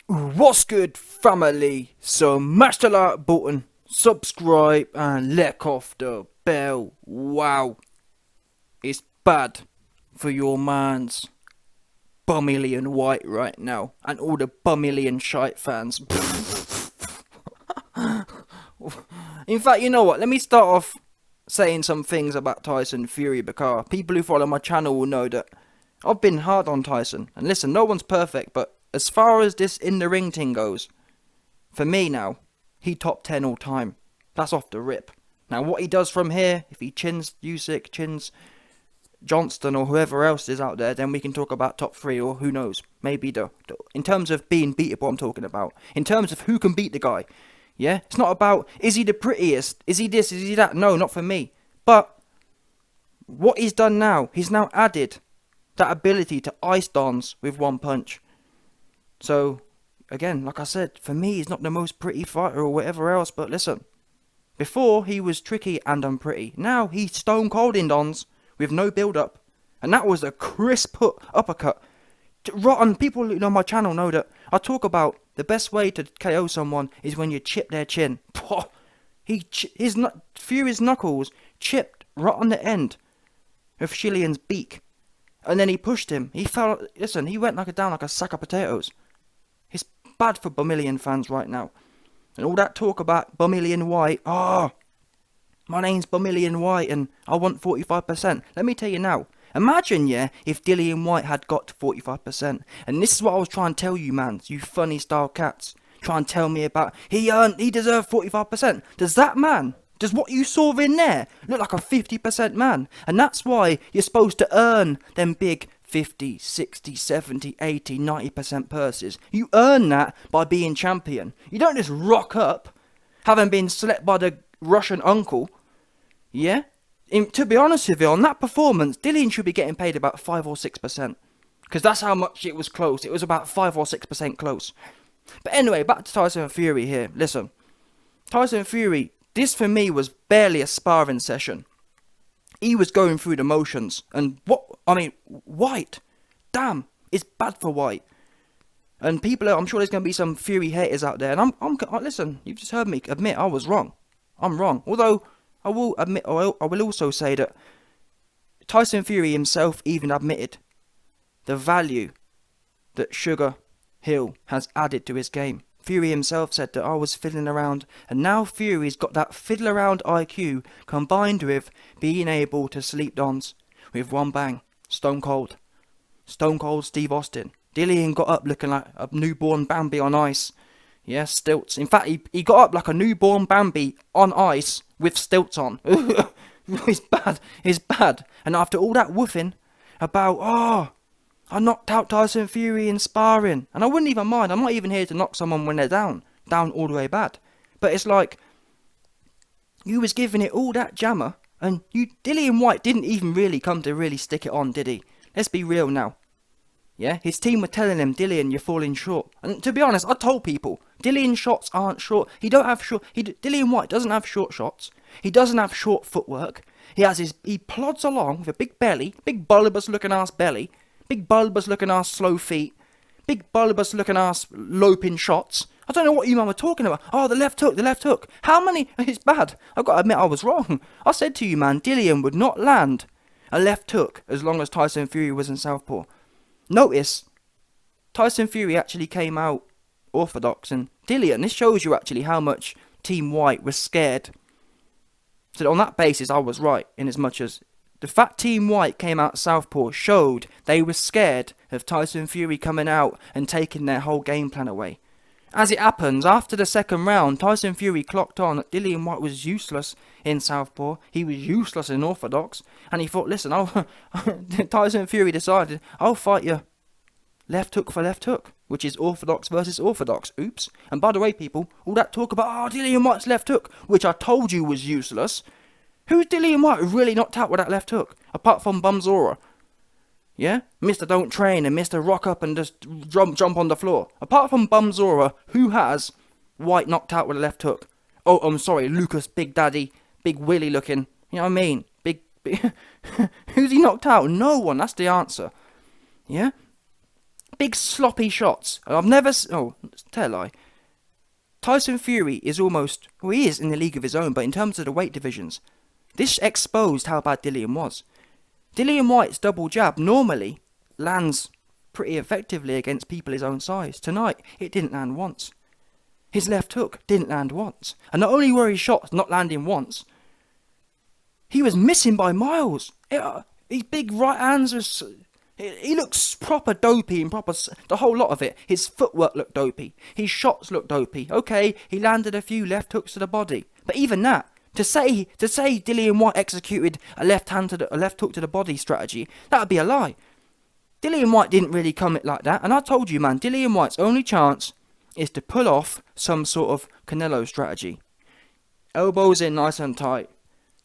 What's good, family? So smash the like button, subscribe, and let off the bell. Wow, it's bad for your minds. Bumillion White right now, and all the Bumillion shite fans. In fact, you know what? Let me start off saying some things about Tyson Fury, because people who follow my channel will know that I've been hard on Tyson. And listen, no one's perfect, but as far as this in the ring thing goes, for me now, he top 10 all time. That's off the rip. Now what he does from here, if he chins Usyk, chins Johnston or whoever else is out there, then we can talk about top 3, or who knows, maybe in terms of being beatable I'm talking about. In terms of who can beat the guy. Yeah, it's not about, is he the prettiest, is he this, is he that? No, not for me. But what he's done now, he's now added that ability to ice dance with one punch. So, again, like I said, for me, he's not the most pretty fighter or whatever else, but listen. Before, he was tricky and unpretty. Now, he's stone cold in dons with no build-up. And that was a crisp uppercut. Rotten people who know my channel know that I talk about the best way to KO someone is when you chip their chin. Fury's knuckles chipped right on the end of Shillian's beak. And then he pushed him. He fell. Listen, he went down like a sack of potatoes. It's bad for Bumillion fans right now. And all that talk about Bumillion White. My name's Bumillion White and I want 45%. Let me tell you now. Imagine, yeah, if DILLIAN WHYTE had got to 45%. And this is what I was trying to tell you, man. You funny style cats. Try and tell me about, he deserved 45%. Does that man, does what you saw in there look like a 50% man? And that's why you're supposed to earn them big 50, 60, 70, 80, 90% purses. You earn that by being champion. You don't just rock up, having been slept by the Russian uncle. Yeah? To be honest with you, on that performance, Dillian should be getting paid about 5 or 6%. Because that's how much it was close. It was about 5 or 6% close. But anyway, back to Tyson Fury here. Listen. Tyson Fury, this for me was barely a sparring session. He was going through the motions. And White. Damn, it's bad for White. And I'm sure there's going to be some Fury haters out there. And listen, you've just heard me admit I was wrong. I'm wrong. Although, I will admit, I will also say that Tyson Fury himself even admitted the value that Sugar Hill has added to his game. Fury himself said that I was fiddling around, and now Fury's got that fiddle around IQ combined with being able to sleep dons with one bang. Stone cold. Stone cold Steve Austin. Dillian got up looking like a newborn Bambi on ice. Yeah, stilts. In fact, he got up like a newborn Bambi on ice with stilts on. It's bad. It's bad. And after all that woofing about, I knocked out Tyson Fury in sparring. And I wouldn't even mind. I'm not even here to knock someone when they're down. Down all the way bad. But it's like, you was giving it all that jammer. And DILLIAN WHYTE didn't even really come to really stick it on, did he? Let's be real now. Yeah, his team were telling him, Dillian, you're falling short. And to be honest, I told people, Dillian's shots aren't short. DILLIAN WHYTE doesn't have short shots. He doesn't have short footwork. He plods along with a big belly, big bulbous looking ass belly, big bulbous looking ass slow feet, big bulbous looking ass loping shots. I don't know what you man were talking about. The left hook. How many? It's bad. I've got to admit I was wrong. I said to you, man, Dillian would not land a left hook as long as Tyson Fury was in southpaw. Notice, Tyson Fury actually came out orthodox, and Dillian, this shows you actually how much Team White was scared. So on that basis, I was right, in as much as the fact Team White came out southpaw showed they were scared of Tyson Fury coming out and taking their whole game plan away. As it happens, after the second round, Tyson Fury clocked on that DILLIAN WHYTE was useless in southpaw. He was useless in orthodox. And he thought, listen, Tyson Fury decided, I'll fight you left hook for left hook, which is orthodox versus orthodox. Oops. And by the way, people, all that talk about, DILLIAN WHYTE's left hook, which I told you was useless. Who's DILLIAN WHYTE who really knocked out with that left hook? Apart from Bumzora. Yeah? Mr. Don't Train and Mr. Rock Up and just jump on the floor. Apart from Bumzora, who has White knocked out with a left hook? Oh, I'm sorry, Lucas Big Daddy, Big Willy looking. You know what I mean? Big Who's he knocked out? No one, that's the answer. Yeah? big sloppy shots. And I've never... Oh, tell a lie. Tyson Fury is almost... Well, he is in the league of his own, but in terms of the weight divisions, this exposed how bad Dillian was. Dillian White's double jab normally lands pretty effectively against people his own size. Tonight, it didn't land once. His left hook didn't land once. And not only were his shots not landing once, he was missing by miles. His big right hands was... He looks proper dopey and proper... The whole lot of it. His footwork looked dopey. His shots looked dopey. Okay, he landed a few left hooks to the body. But even that, to say Dillian White executed a left hook to the body strategy, that would be a lie. Dillian White didn't really come it like that. And I told you, man, Dillian White's only chance is to pull off some sort of Canelo strategy. Elbows in nice and tight.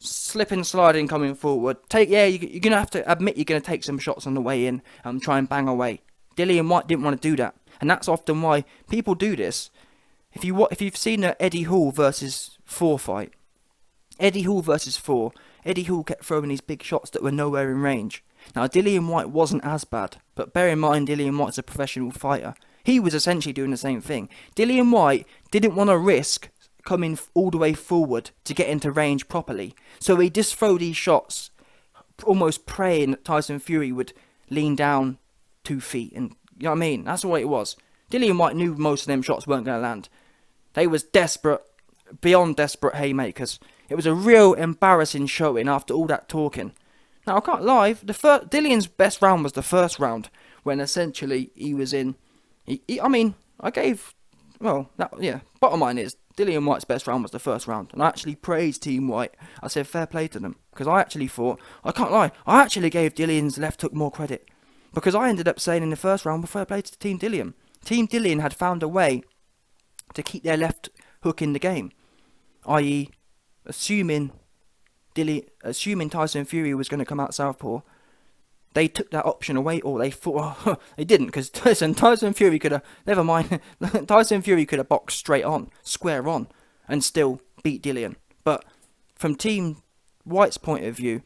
Slipping, sliding, coming forward. You're going to have to admit you're going to take some shots on the way in and try and bang away. Dillian White didn't want to do that. And that's often why people do this. If you've seen the Eddie Hall versus 4 fight, Eddie Hall versus 4, Eddie Hall kept throwing these big shots that were nowhere in range. Now, Dillian White wasn't as bad, but bear in mind Dillian White's a professional fighter. He was essentially doing the same thing. Dillian White didn't want to risk coming all the way forward to get into range properly. So he just threw these shots, almost praying that Tyson Fury would lean down 2 feet. And you know what I mean? That's the way it was. Dillian White knew most of them shots weren't going to land. They was desperate, beyond desperate haymakers. It was a real embarrassing showing after all that talking. Now, I can't lie, Dillian's best round was the first round, when essentially he was in... bottom line is, Dillian White's best round was the first round, and I actually praised Team White. I said fair play to them, because I actually thought, I can't lie, I actually gave Dillian's left hook more credit, because I ended up saying in the first round, well, fair play to Team Dillian. Team Dillian had found a way to keep their left hook in the game, i.e. assuming Tyson Fury was going to come out southpaw, they took that option away, or they thought, they didn't, because Tyson Fury could have, never mind, Tyson Fury could have boxed straight on, square on, and still beat Dillian. But from Team White's point of view,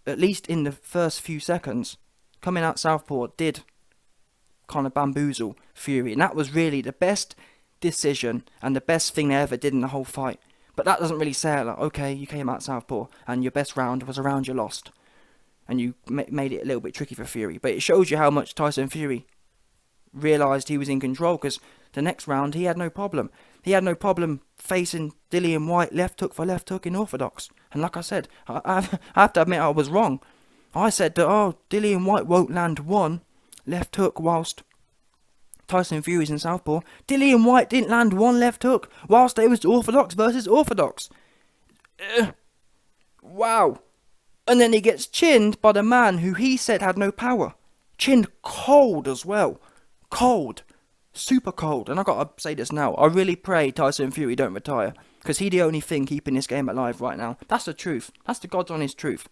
at least in the first few seconds, coming out southpaw did kind of bamboozle Fury, and that was really the best decision and the best thing they ever did in the whole fight. But that doesn't really say, like, okay, you came out southpaw, and your best round was a round you lost. And you made it a little bit tricky for Fury. But it shows you how much Tyson Fury realised he was in control, because the next round he had no problem. He had no problem facing Dillian White left hook for left hook in orthodox. And like I said, I have to admit I was wrong. I said that, Dillian White won't land one left hook whilst Tyson Fury's in southpaw. Dillian White didn't land one left hook whilst it was orthodox versus orthodox. Wow. And then he gets chinned by the man who he said had no power. Chinned cold as well. Cold. Super cold. And I gotta say this now. I really pray Tyson Fury don't retire, because he's the only thing keeping this game alive right now. That's the truth. That's the God's honest truth.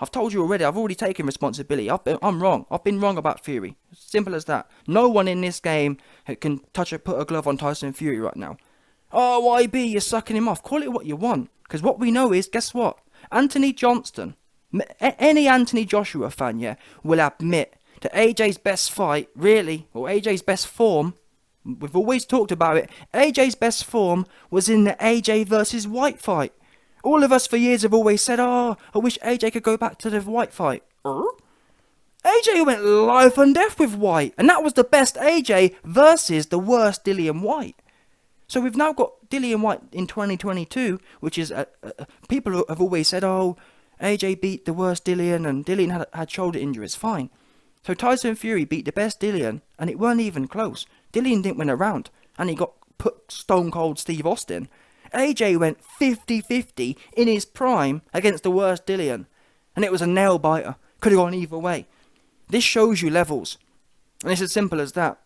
I've told you already. I've already taken responsibility. I'm wrong. I've been wrong about Fury. Simple as that. No one in this game can put a glove on Tyson Fury right now. Oh, YB, you're sucking him off. Call it what you want. Because what we know is, guess what? Anthony Johnston, any Anthony Joshua fan, will admit that AJ's best fight, really, or AJ's best form, we've always talked about it, AJ's best form was in the AJ versus White fight. All of us for years have always said, I wish AJ could go back to the White fight. AJ went life and death with White, and that was the best AJ versus the worst Dillian White. So we've now got Dillian White in 2022, which is, people have always said, AJ beat the worst Dillian, and Dillian had shoulder injuries, fine. So Tyson Fury beat the best Dillian, and it weren't even close. Dillian didn't win a round, and he got put stone cold Steve Austin. AJ went 50-50 in his prime against the worst Dillian, and it was a nail biter. Could have gone either way. This shows you levels, and it's as simple as that.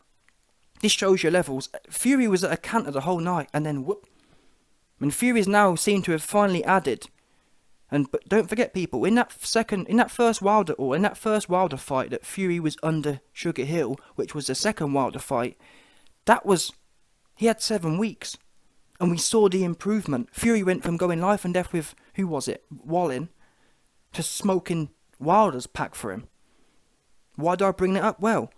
This shows you levels. Fury was at a canter the whole night, and then whoop. And Fury's now seemed to have finally added. But don't forget, people, in that first Wilder fight that Fury was under Sugar Hill, which was the second Wilder fight, he had 7 weeks. And we saw the improvement. Fury went from going life and death with, who was it, Wallin, to smoking Wilder's pack for him. Why do I bring that up? Well,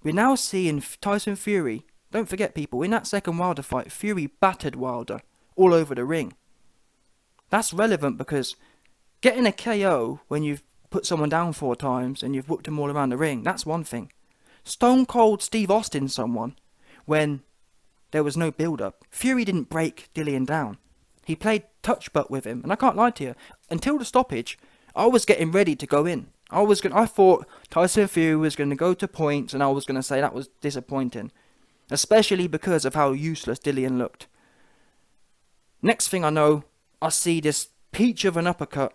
We're now seeing Tyson Fury. Don't forget, people, in that second Wilder fight, Fury battered Wilder all over the ring. That's relevant because getting a KO when you've put someone down 4 times and you've whooped them all around the ring, that's one thing. Stone Cold Steve Austin someone when there was no build-up. Fury didn't break Dillian down. He played touch butt with him, and I can't lie to you. Until the stoppage, I was getting ready to go in. I thought Tyson Fury was going to go to points, and I was going to say that was disappointing, especially because of how useless Dillian looked. Next thing I know, I see this peach of an uppercut.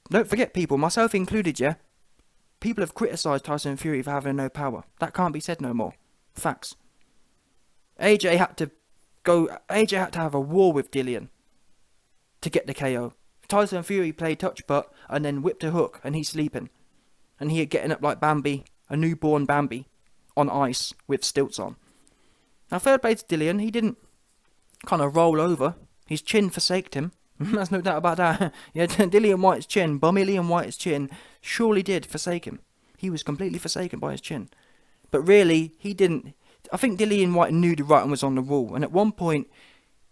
Don't forget, people, myself included, yeah? People have criticised Tyson Fury for having no power. That can't be said no more. Facts. AJ had to have a war with Dillian to get the KO. Tyson Fury played touch butt and then whipped a hook and he's sleeping. And he getting up like Bambi, a newborn Bambi, on ice with stilts on. Now fair play to Dillian, he didn't kind of roll over. His chin forsaked him. There's no doubt about that. Yeah, Dillian White's chin, Bumillion White's chin, surely did forsake him. He was completely forsaken by his chin. But really, he didn't. I think Dillian White knew the writing was on the wall. And at one point,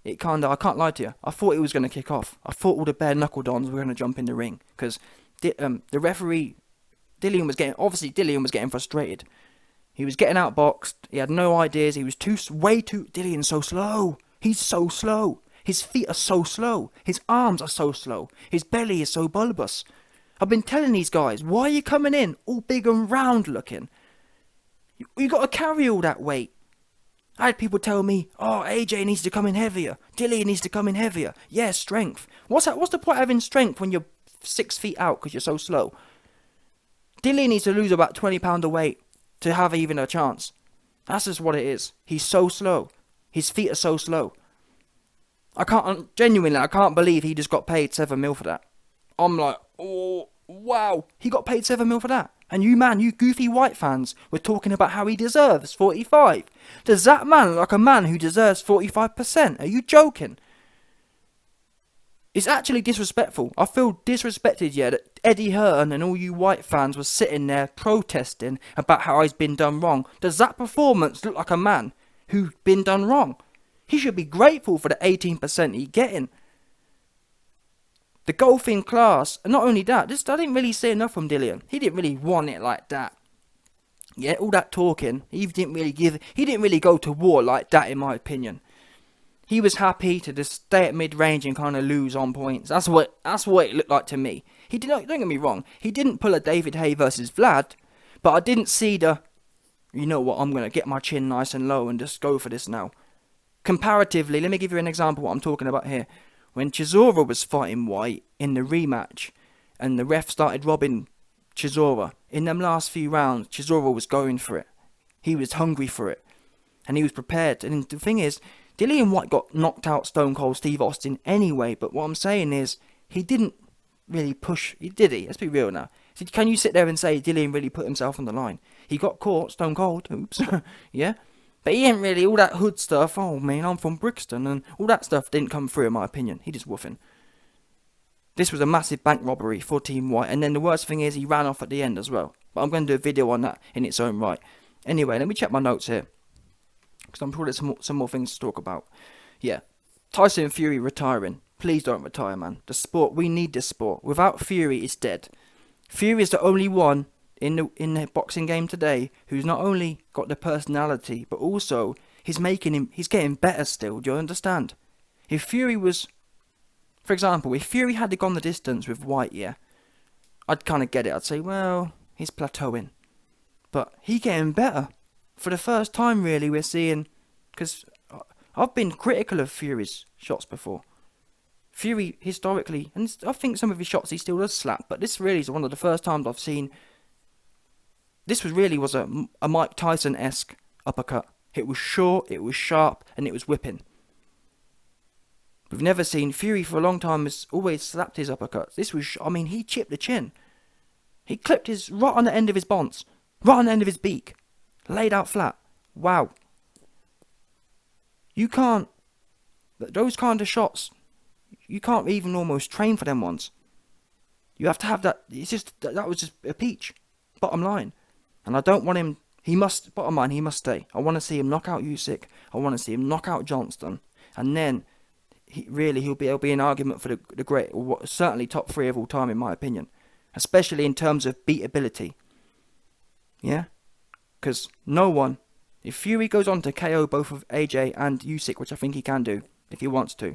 I can't lie to you, I thought it was going to kick off. I thought all the bare knuckle dons were going to jump in the ring. Because the referee, Dillian was getting frustrated. He was getting outboxed. He had no ideas. He was Dillian's so slow. He's so slow. His feet are so slow. His arms are so slow. His belly is so bulbous. I've been telling these guys, why are you coming in all big and round looking? You got to carry all that weight. I had people tell me, oh, AJ needs to come in heavier. Dillian needs to come in heavier. Yeah, strength. What's the point of having strength when you're 6 feet out because you're so slow? Dillian needs to lose about 20 pounds of weight to have even a chance. That's just what it is. He's so slow. His feet are so slow. I can't believe he just got paid 7 mil for that. I'm like, oh, wow. He got paid 7 mil for that. And you goofy white fans were talking about how he deserves 45. Does that man look like a man who deserves 45%? Are you joking? It's actually disrespectful. I feel disrespected, yeah, that Eddie Hearn and all you white fans were sitting there protesting about how he's been done wrong. Does that performance look like a man who's been done wrong? He should be grateful for the 18% he's getting. The golfing class, and not only that, I didn't really see enough from Dillian. He didn't really want it like that. Yeah, all that talking, he didn't really go to war like that, in my opinion. He was happy to just stay at mid-range and kind of lose on points. That's what it looked like to me. Don't get me wrong, he didn't pull a David Haye versus Vlad, but I didn't see you know what, I'm going to get my chin nice and low and just go for this now. Comparatively, let me give you an example of what I'm talking about here. When Chisora was fighting White in the rematch, and the ref started robbing Chisora, in them last few rounds, Chisora was going for it. He was hungry for it. And he was prepared. And the thing is, Dillian White got knocked out Stone Cold Steve Austin anyway, but what I'm saying is, he didn't really push, did he? Let's be real now. So can you sit there and say Dillian really put himself on the line? He got caught, Stone Cold, oops, yeah? But he ain't really, all that hood stuff, oh man, I'm from Brixton, and all that stuff didn't come through in my opinion. He just woofing. This was a massive bank robbery for Team White, and then the worst thing is he ran off at the end as well. But I'm going to do a video on that in its own right. Anyway, let me check my notes here, because I'm sure there's some more things to talk about. Yeah, Tyson Fury retiring. Please don't retire, man. The sport, we need this sport. Without Fury, it's dead. Fury is the only one in the boxing game today who's not only got the personality, but also he's getting better still. Do you understand? If Fury was, for example, if Fury had gone the distance with White, yeah, I'd kind of get it. I'd say, well, he's plateauing. But he's getting better. For the first time, really, we're seeing, because I've been critical of Fury's shots before. Fury, historically, and I think some of his shots he still does slap, but this really is one of the first times I've seen. This was a Mike Tyson-esque uppercut. It was short, it was sharp, and it was whipping. We've never seen Fury for a long time has always slapped his uppercuts. This was, he chipped the chin. He clipped right on the end of his bonds, right on the end of his beak, laid out flat. Wow. You can't, those kind of shots, you can't even almost train for them ones. You have to have that, that was just a peach, bottom line. And I don't want him bottom line, he must stay. I want to see him knock out Usyk. I want to see him knock out Johnston. And then, he'll be an argument for the great, certainly top 3 of all time in my opinion. Especially in terms of beatability. Yeah? Because no one, if Fury goes on to KO both of AJ and Usyk, which I think he can do, if he wants to,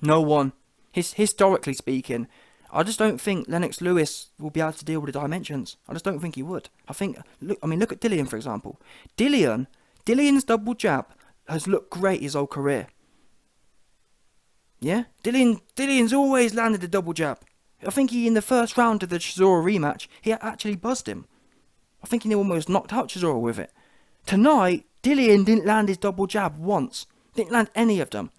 no one, historically speaking, I just don't think Lennox Lewis will be able to deal with the dimensions. I just don't think he would. Look at Dillian, for example. Dillian's double jab has looked great his whole career. Yeah? Dillian's always landed a double jab. I think in the first round of the Chisora rematch, he actually buzzed him. I think he almost knocked out Chisora with it. Tonight, Dillian didn't land his double jab once. Didn't land any of them.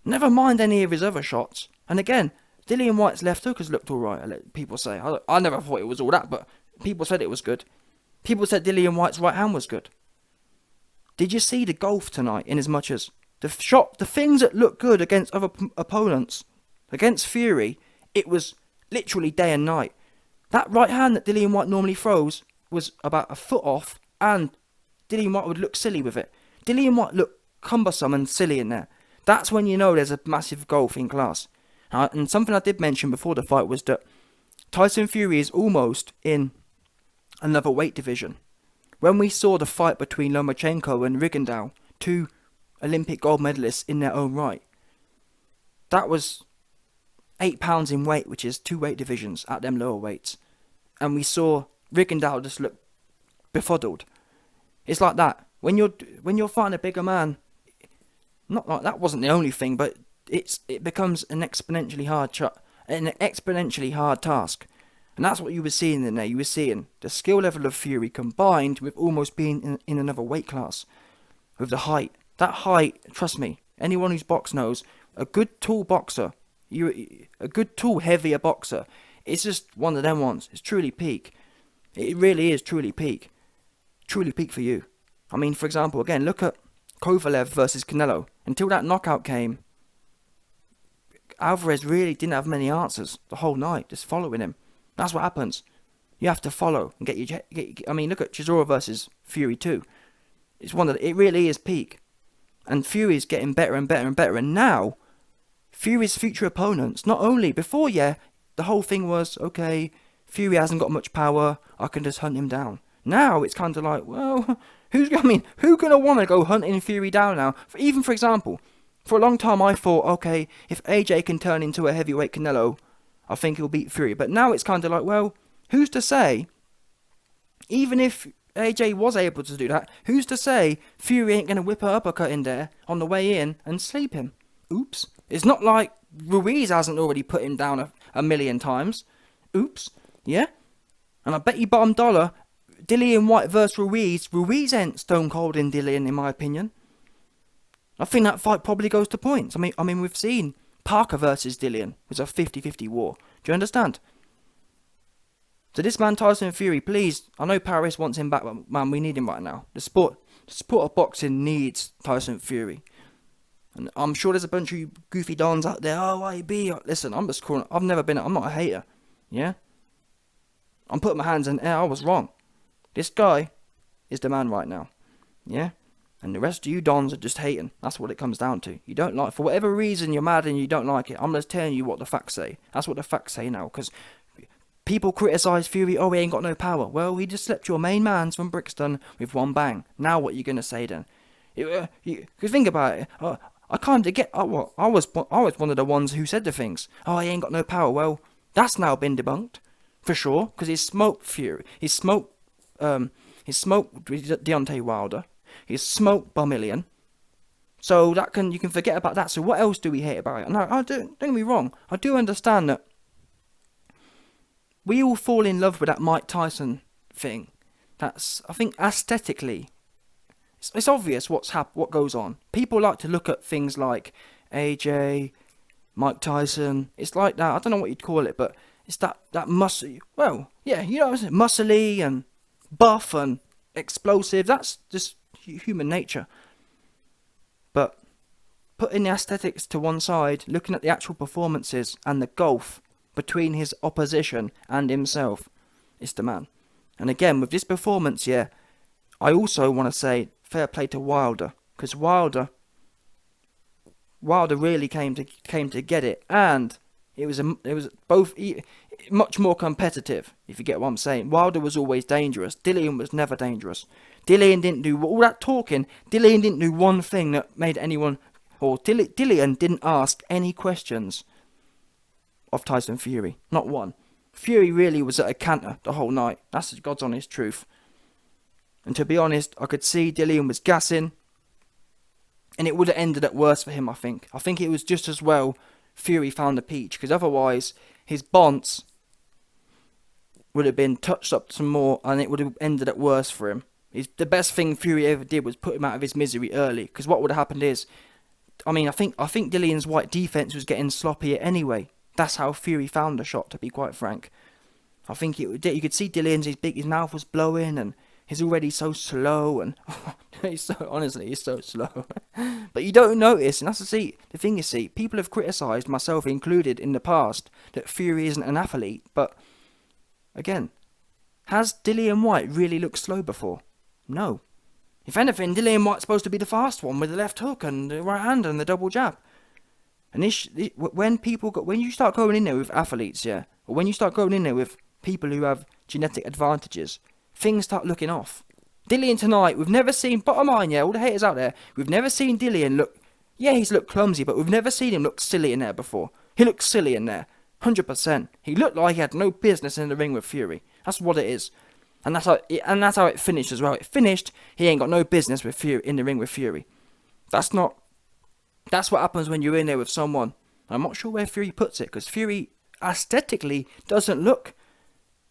Never mind any of his other shots. And again, Dillian White's left hook has looked alright, people say. I never thought it was all that, but people said it was good. People said Dillian White's right hand was good. Did you see the golf tonight, in as much as the things that look good against other opponents, against Fury, it was literally day and night. That right hand that Dillian White normally throws was about a foot off, and Dillian White would look silly with it. Dillian White looked cumbersome and silly in there. That's when you know there's a massive golf in class. And something I did mention before the fight was that Tyson Fury is almost in another weight division. When we saw the fight between Lomachenko and Rigondeaux, 2 Olympic gold medalists in their own right, that was 8 pounds in weight, which is 2 weight divisions at them lower weights. And we saw Rigondeaux just look befuddled. It's like that. When you're fighting a bigger man, not like that wasn't the only thing, but it becomes an exponentially hard task. And that's what you were seeing in there. You were seeing the skill level of Fury combined with almost being in another weight class. With the height. That height, trust me, anyone who's boxed knows, a good tall boxer, a good tall heavier boxer, it's just one of them ones. It's truly peak. It really is truly peak. Truly peak for you. I mean, for example, again, look at Kovalev versus Canelo. Until that knockout came, Alvarez really didn't have many answers the whole night, just following him. That's what happens. You have to follow and I mean, look at Chisora versus Fury 2. It really is peak. And Fury's getting better and better and better. And now, Fury's future opponents, not only before, the whole thing was, okay, Fury hasn't got much power, I can just hunt him down. Now it's kind of like, well, who's gonna want to go hunting Fury down now? For example, for a long time I thought, okay, if AJ can turn into a heavyweight Canelo, I think he'll beat Fury. But now it's kind of like, well, who's to say, even if AJ was able to do that, who's to say Fury ain't going to whip an uppercut in there on the way in and sleep him? Oops. It's not like Ruiz hasn't already put him down a million times. Oops. Yeah? And I bet you bottom dollar, Dillian White versus Ruiz ain't stone cold in Dillian, in my opinion. I think that fight probably goes to points. I mean, we've seen Parker versus Dillian. It's a 50-50 war. Do you understand? So this man, Tyson Fury, please, I know Paris wants him back, but man, we need him right now. The sport of boxing needs Tyson Fury. And I'm sure there's a bunch of you goofy dons out there, oh, YB, listen, I'm not a hater, yeah? I'm putting my hands in the air, I was wrong. This guy is the man right now, yeah? And the rest of you dons are just hating. That's what it comes down to. You don't like, for whatever reason you're mad and you don't like it, I'm just telling you what the facts say. That's what the facts say now, because people criticise Fury, oh, he ain't got no power. Well, he just slept your main mans from Brixton with one bang. Now what you going to say then? Because think about it. I kind of get, I was one of the ones who said the things. Oh, he ain't got no power. Well, that's now been debunked. For sure. Because he smoked Fury. He smoked Deontay Wilder. He smoked Bomillion. So you can forget about that. So what else do we hate about it? No, don't get me wrong. I do understand that we all fall in love with that Mike Tyson thing. That's, I think, aesthetically, it's obvious what goes on. People like to look at things like AJ, Mike Tyson. It's like that. I don't know what you'd call it, but it's that muscle. Well, yeah, you know what I'm saying? Muscly and buff and explosive. That's just human nature. But putting the aesthetics to one side, looking at the actual performances and the gulf between his opposition and himself, it's the man. And again, with this performance, yeah, I also want to say fair play to Wilder, because Wilder really came to get it, and it was both much more competitive, if you get what I'm saying. Wilder was always dangerous. Dillian was never dangerous. Dillian didn't do all that talking. Dillian didn't do one thing that made anyone, or Dillian didn't ask any questions of Tyson Fury. Not one. Fury really was at a canter the whole night. That's the God's honest truth. And to be honest, I could see Dillian was gassing, and it would have ended up worse for him, I think. I think it was just as well Fury found the peach, because otherwise his bonds would have been touched up some more, and it would have ended up worse for him. The best thing Fury ever did was put him out of his misery early, because what would have happened is, I think Dillian's White defense was getting sloppier anyway. That's how Fury found the shot, to be quite frank. I think you could see Dillian's his mouth was blowing, and he's already so slow, and he's so slow. But you don't notice, and that's the thing you see. People have criticised, myself included, in the past, that Fury isn't an athlete. But again, has Dillian White really looked slow before? No. If anything, Dillian White's supposed to be the fast one with the left hook and the right hand and the double jab. And when you start going in there with athletes, yeah, or when you start going in there with people who have genetic advantages, things start looking off. Dillian tonight, we've never seen, bottom line, yeah, all the haters out there, we've never seen Dillian look, yeah, he's looked clumsy, but we've never seen him look silly in there before. He looked silly in there, 100%. He looked like he had no business in the ring with Fury. That's what it is. And that's how it finished as well. It finished, he ain't got no business with Fury in the ring with Fury. That's what happens when you're in there with someone. I'm not sure where Fury puts it, because Fury aesthetically doesn't look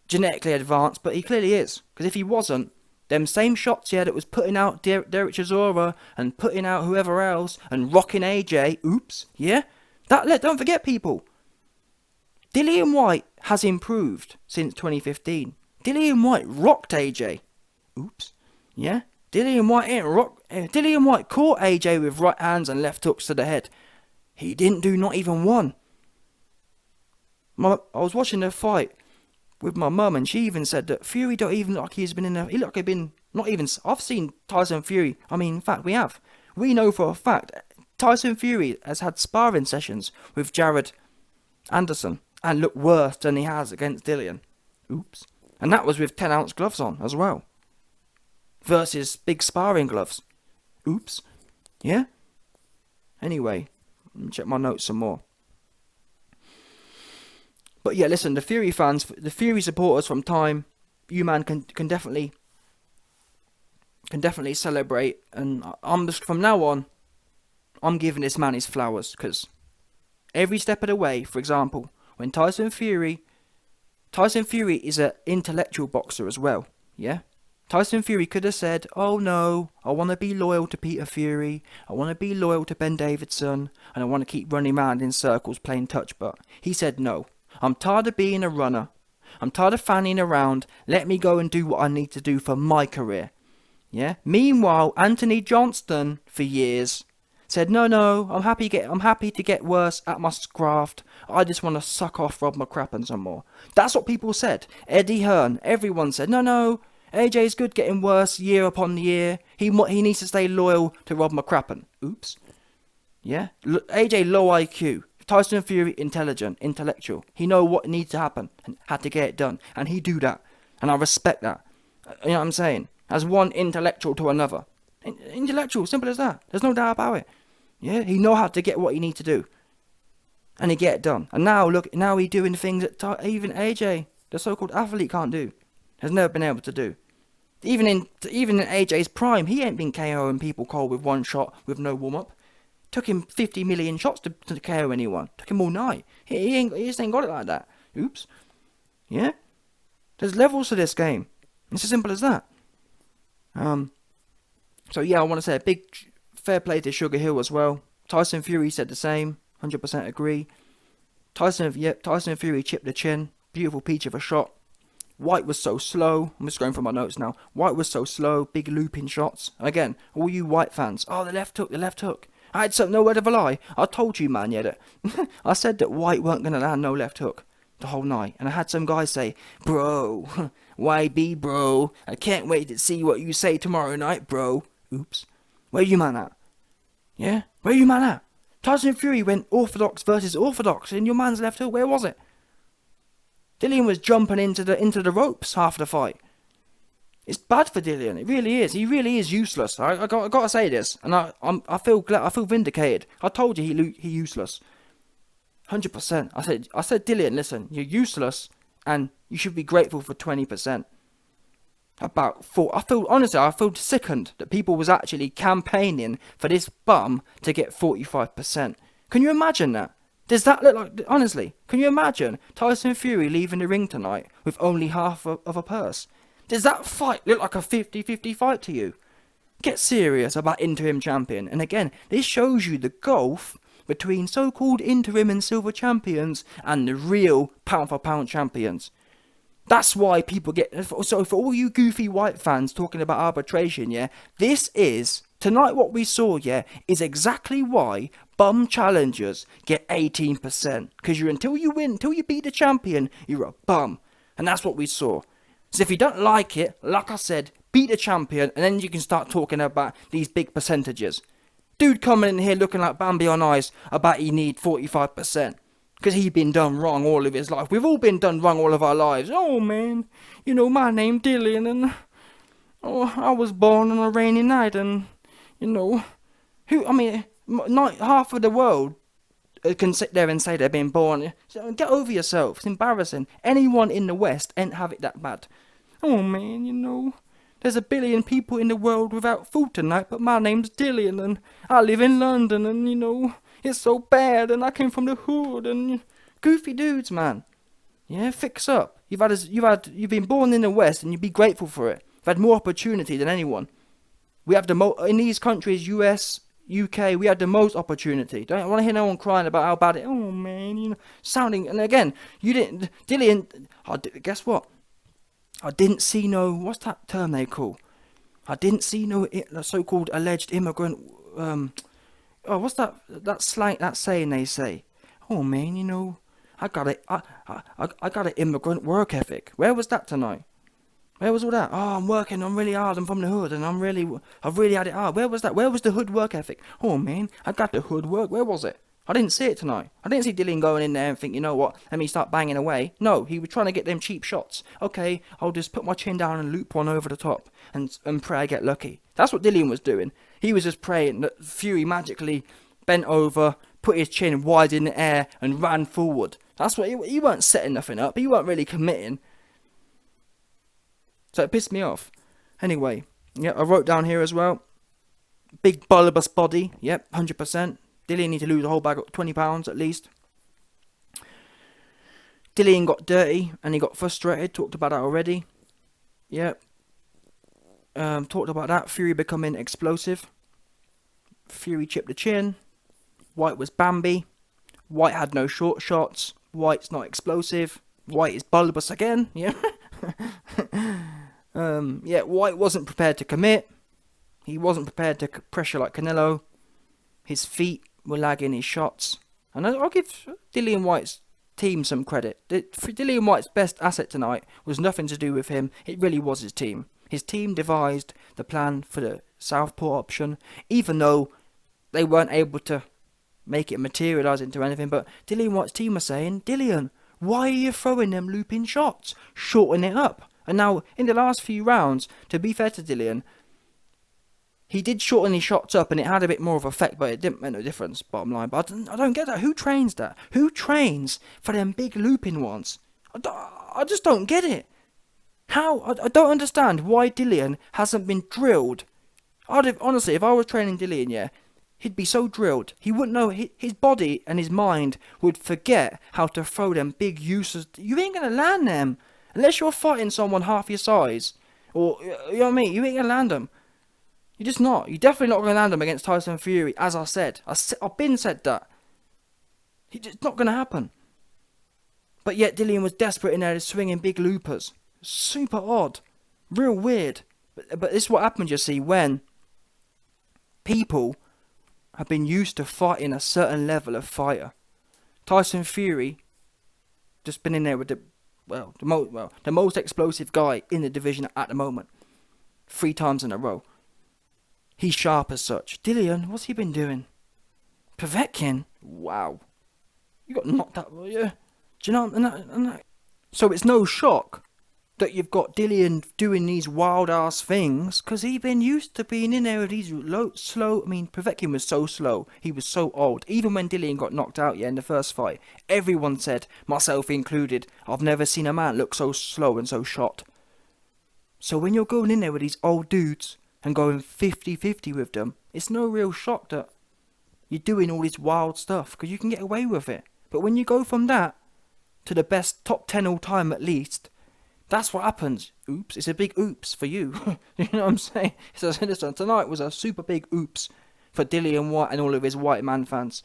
genetically advanced, but he clearly is. Because if he wasn't, them same shots, yeah, that was putting out Derek Chisora and putting out whoever else and rocking AJ, oops, yeah? Don't forget, people, Dillian White has improved since 2015. Dillian White rocked AJ. Oops, yeah? Dillian White caught AJ with right hands and left hooks to the head. He didn't do not even one. I was watching the fight with my mum, and she even said that Fury don't even look like he's been in a... He looked like he'd been... Not even... I've seen Tyson Fury... in fact, we have. We know for a fact Tyson Fury has had sparring sessions with Jared Anderson and looked worse than he has against Dillian. Oops. And that was with 10-ounce gloves on as well. Versus big sparring gloves. Oops. Yeah? Anyway, let me check my notes some more. But yeah, listen, the Fury fans, the Fury supporters from time, you man can definitely celebrate. And I'm just, from now on, I'm giving this man his flowers, because every step of the way, for example, when Tyson Fury is an intellectual boxer as well, yeah? Tyson Fury could have said, oh no, I want to be loyal to Peter Fury, I want to be loyal to Ben Davidson, and I want to keep running around in circles playing touch, but he said no. I'm tired of being a runner. I'm tired of fanning around. Let me go and do what I need to do for my career. Yeah? Meanwhile, Anthony Johnston, for years, said, no, I'm happy to get worse at my craft. I just want to suck off Rob McCracken some more. That's what people said. Eddie Hearn, everyone said, no, AJ's good getting worse year upon year. He needs to stay loyal to Rob McCracken. Oops. Yeah? AJ low IQ. Tyson Fury intelligent, intellectual. He know what needs to happen and had to get it done. And he do that. And I respect that. You know what I'm saying? As one intellectual to another. Intellectual, simple as that. There's no doubt about it. Yeah, he know how to get what he need to do. And he get it done. And now he doing things that even AJ, the so-called athlete, can't do. Has never been able to do. Even in AJ's prime, he ain't been KOing people cold with one shot with no warm-up. Took him 50 million shots to KO anyone. Took him all night. He just ain't got it like that. Oops. Yeah? There's levels to this game. It's as simple as that. So yeah, I want to say a big fair play to Sugar Hill as well. Tyson Fury said the same. 100% agree. Tyson Fury chipped the chin. Beautiful peach of a shot. White was so slow. I'm just going through my notes now. White was so slow. Big looping shots. Again, all you White fans. Oh, the left hook. I had no word of a lie. I told you, man, yeah, that I said that White weren't going to land no left hook. the whole night. And I had some guy say, bro, YB, bro, I can't wait to see what you say tomorrow night, bro. Oops. Where you man at? Yeah? Where you man at? Tyson Fury went orthodox versus orthodox in your man's left hook. Where was it? Dillian was jumping into the ropes half the fight. It's bad for Dillian. It really is. He really is useless. I gotta say this, and I feel glad. I feel vindicated. I told you he useless. 100%. I said Dillian, listen, you're useless, and you should be grateful for 20%. About 4. I feel sickened that people was actually campaigning for this bum to get 45%. Can you imagine that? Does that look like, honestly, can you imagine Tyson Fury leaving the ring tonight with only half of a purse? Does that fight look like a 50-50 fight to you? Get serious about interim champion. And again, this shows you the gulf between so-called interim and silver champions and the real pound-for-pound champions. That's why people get... So for all you goofy white fans talking about arbitration, yeah, this is... Tonight what we saw, yeah, is exactly why bum challengers get 18%. Because until you win, until you beat the champion, you're a bum. And that's what we saw. So if you don't like it, like I said, beat the champion, and then you can start talking about these big percentages. Dude coming in here looking like Bambi on ice about he need 45%. Because he been done wrong all of his life. We've all been done wrong all of our lives. Oh man, you know, my name Dillian, and I was born on a rainy night, and you know, not half of the world can sit there and say they've been born. So get over yourself. It's embarrassing. Anyone in the West ain't have it that bad. Oh man, you know, there's 1 billion people in the world without food tonight, but my name's Dillian, and I live in London, and you know, it's so bad, and I came from the hood, and goofy dudes, man. Yeah, fix up. You've been born in the West, and you'd be grateful for it. You've had more opportunity than anyone. We have in these countries, US, UK, we had the most opportunity. Don't want to hear no one crying about how bad it. Oh man, you know, sounding. And again, you didn't, Dillian. Guess what? I didn't see no. What's that term they call? I didn't see no so-called alleged immigrant. What's that slang? That saying they say? Oh man, you know, I got an immigrant work ethic. Where was that tonight? Where was all that? Oh, I'm working. I'm really hard. I'm from the hood, and I've really had it hard. Where was that? Where was the hood work ethic? Oh man, I got the hood work. Where was it? I didn't see it tonight. I didn't see Dillian going in there and think, you know what? Let me start banging away. No, he was trying to get them cheap shots. Okay, I'll just put my chin down and loop one over the top and pray I get lucky. That's what Dillian was doing. He was just praying that Fury magically bent over, put his chin wide in the air, and ran forward. That's what he weren't setting nothing up. He weren't really committing. So it pissed me off. Anyway, yeah, I wrote down here as well. Big bulbous body. Yep, 100%. Dillian need to lose a whole bag of 20 pounds at least. Dillian got dirty and he got frustrated. Talked about that already. Yep. Talked about that. Fury becoming explosive. Fury chipped the chin. White was Bambi. White had no short shots. White's not explosive. White is bulbous again. Yeah. White wasn't prepared to commit. He wasn't prepared to pressure like Canelo. His feet were lagging his shots. And I'll give Dillian White's team some credit. Dillian White's best asset tonight was nothing to do with him. It really was his team. His team devised the plan for the southpaw option, even though they weren't able to make it materialise into anything. But Dillian White's team was saying, Dillian, why are you throwing them looping shots? Shorten it up. And now, in the last few rounds, to be fair to Dillian, he did shorten his shots up and it had a bit more of effect, but it didn't make no difference, bottom line. But I don't get that. Who trains that? Who trains for them big looping ones? I just don't get it. How? I don't understand why Dillian hasn't been drilled. Honestly, if I was training Dillian, yeah, he'd be so drilled. He wouldn't know. His body and his mind would forget how to throw them big uses. You ain't going to land them. Unless you're fighting someone half your size. Or, you know what I mean? You ain't going to land them. You're just not. You're definitely not going to land them against Tyson Fury, as I said. I've been said that. It's not going to happen. But yet Dillian was desperate in there swinging big loopers. Super odd. Real weird. But this is what happens, you see, when people have been used to fighting a certain level of fighter. Tyson Fury just been in there with the most explosive guy in the division at the moment, 3 times in a row. He's sharp as such. Dillian, what's he been doing? Povetkin? Wow. You got knocked out, yeah. Do you know? So it's no shock that you've got Dillian doing these wild ass things, because he's been used to being in there with these slow. I mean, Povetkin was so slow. He was so old. Even when Dillian got knocked out, in the first fight, everyone said, myself included, I've never seen a man look so slow and so shot. So when you're going in there with these old dudes and going 50-50 with them, it's no real shock that you're doing all this wild stuff, because you can get away with it. But when you go from that to the best top 10 all time at least, that's what happens. Oops, it's a big oops for you. You know what I'm saying? So listen, tonight was a super big oops for Dillian Whyte and all of his white man fans.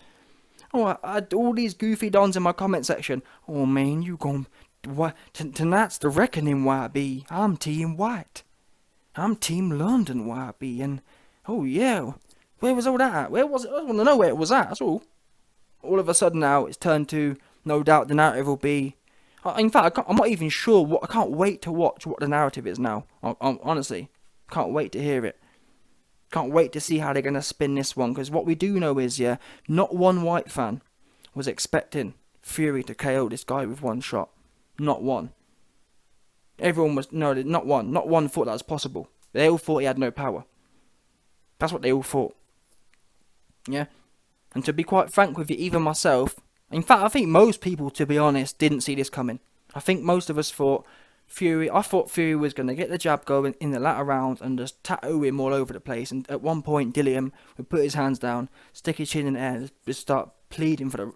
Oh, I had all these goofy dons in my comment section. Oh man, you gone... Tonight's the reckoning, YB. I'm Team White. I'm Team London, YB. And, oh yeah, where was all that at? Where was it? I want to know where it was at, that's all. All of a sudden now, it's turned to, no doubt the narrative will be... In fact, I'm not even sure I can't wait to watch what the narrative is now. Honestly, can't wait to hear it. Can't wait to see how they're going to spin this one. Because what we do know is, not one White fan was expecting Fury to KO this guy with one shot. Not one. Everyone was... No, not one. Not one thought that was possible. They all thought he had no power. That's what they all thought. Yeah? And to be quite frank with you, even myself... In fact, I think most people, to be honest, didn't see this coming. I think most of us thought I thought Fury was going to get the jab going in the latter round and just tattoo him all over the place. And at one point, Dillian would put his hands down, stick his chin in the air, and just start pleading for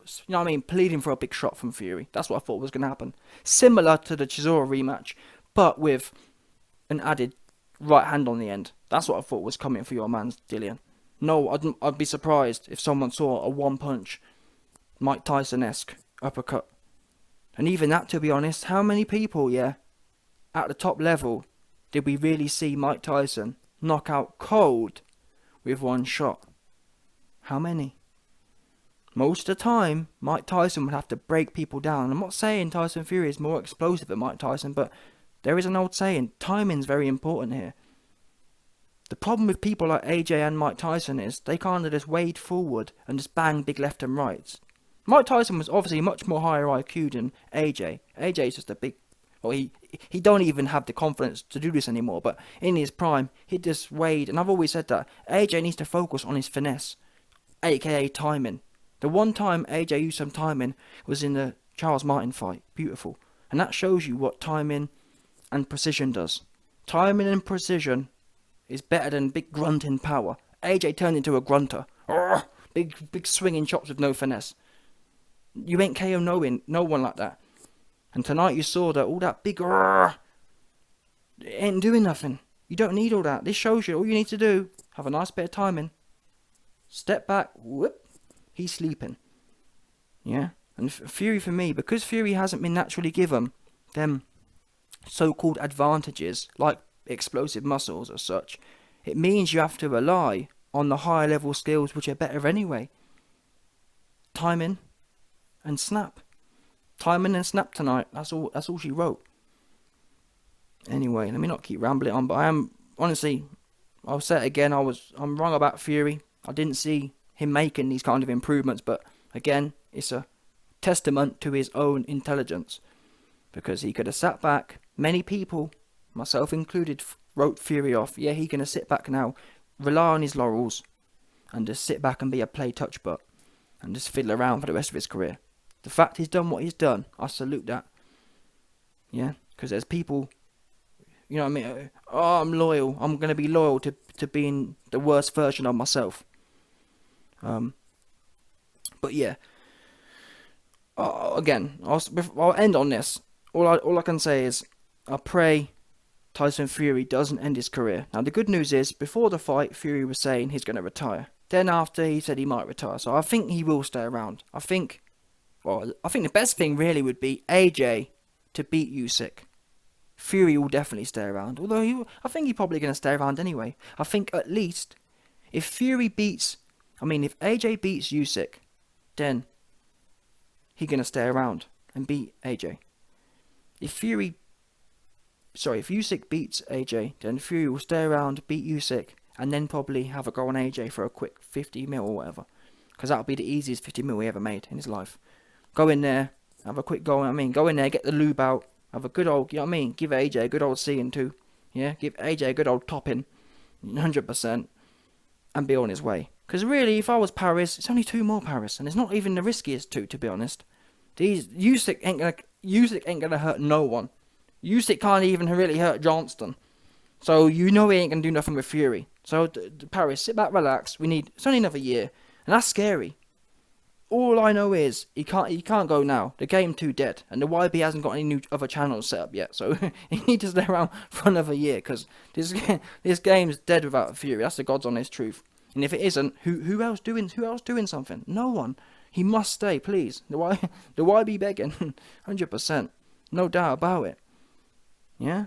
pleading for a big shot from Fury. That's what I thought was going to happen. Similar to the Chisora rematch, but with an added right hand on the end. That's what I thought was coming for your man, Dillian. No, I'd be surprised if someone saw a one-punch Mike Tyson-esque uppercut. And even that, to be honest, how many people, at the top level, did we really see Mike Tyson knock out cold with one shot? How many? Most of the time, Mike Tyson would have to break people down. I'm not saying Tyson Fury is more explosive than Mike Tyson, but there is an old saying, timing's very important here. The problem with people like AJ and Mike Tyson is they kind of just wade forward and just bang big left and rights. Mike Tyson was obviously much more higher IQ than AJ. AJ's just a big... Well, he don't even have the confidence to do this anymore, but in his prime, he just weighed, and I've always said that, AJ needs to focus on his finesse, aka timing. The one time AJ used some timing was in the Charles Martin fight. Beautiful. And that shows you what timing and precision does. Timing and precision is better than big grunting power. AJ turned into a grunter. Urgh! Big swinging chops with no finesse. You ain't KO no one like that. And tonight you saw that all that big it ain't doing nothing. You don't need all that. This shows you all you need to do. Have a nice bit of timing. Step back. Whoop. He's sleeping. Yeah. And Fury for me, because Fury hasn't been naturally given them so-called advantages, like explosive muscles or such, it means you have to rely on the higher level skills which are better anyway. Timing and snap. Timing and snap tonight. That's all she wrote. Anyway, let me not keep rambling on, but I am honestly, I'll say it again, I'm wrong about Fury. I didn't see him making these kind of improvements, but again, it's a testament to his own intelligence, because he could have sat back. Many people, myself included, wrote Fury off. Yeah, he gonna sit back now, rely on his laurels, and just sit back and be a play touch butt, and just fiddle around for the rest of his career. The fact he's done what he's done, I salute that. Yeah, because there's people, you know what I mean? Oh, I'm loyal. I'm going to be loyal to being the worst version of myself. But yeah. Again, I'll end on this. All I can say is, I pray Tyson Fury doesn't end his career. Now, the good news is, before the fight, Fury was saying he's going to retire. Then after, he said he might retire. So I think he will stay around. I think the best thing really would be AJ to beat Usyk. Fury will definitely stay around. Although I think he's probably going to stay around anyway. I think at least if AJ beats Usyk, then he's going to stay around. and beat AJ. If Usyk beats AJ, then Fury will stay around, beat Usyk, and then probably have a go on AJ for a quick 50 mil or whatever. Because that'll be the easiest 50 mil he ever made in his life. Go in there, have a quick go, go in there, get the lube out, have a good old, give AJ a good old seeing too. Yeah, give AJ a good old topping, 100%, and be on his way. Because really, if I was Paris, it's only 2 more Paris, and it's not even the riskiest 2, to be honest. Usyk ain't gonna hurt no one. Usyk can't even really hurt Johnston. So he ain't gonna do nothing with Fury. So Paris, sit back, relax. It's only another year, and that's scary. All I know is he can't go now. The game too dead, and the YB hasn't got any new other channels set up yet. So he needs to stay around for another year, because this game's dead without Fury. That's the God's honest truth. And if it isn't, who else doing something? No one. He must stay, please. The YB begging, 100%, no doubt about it. Yeah.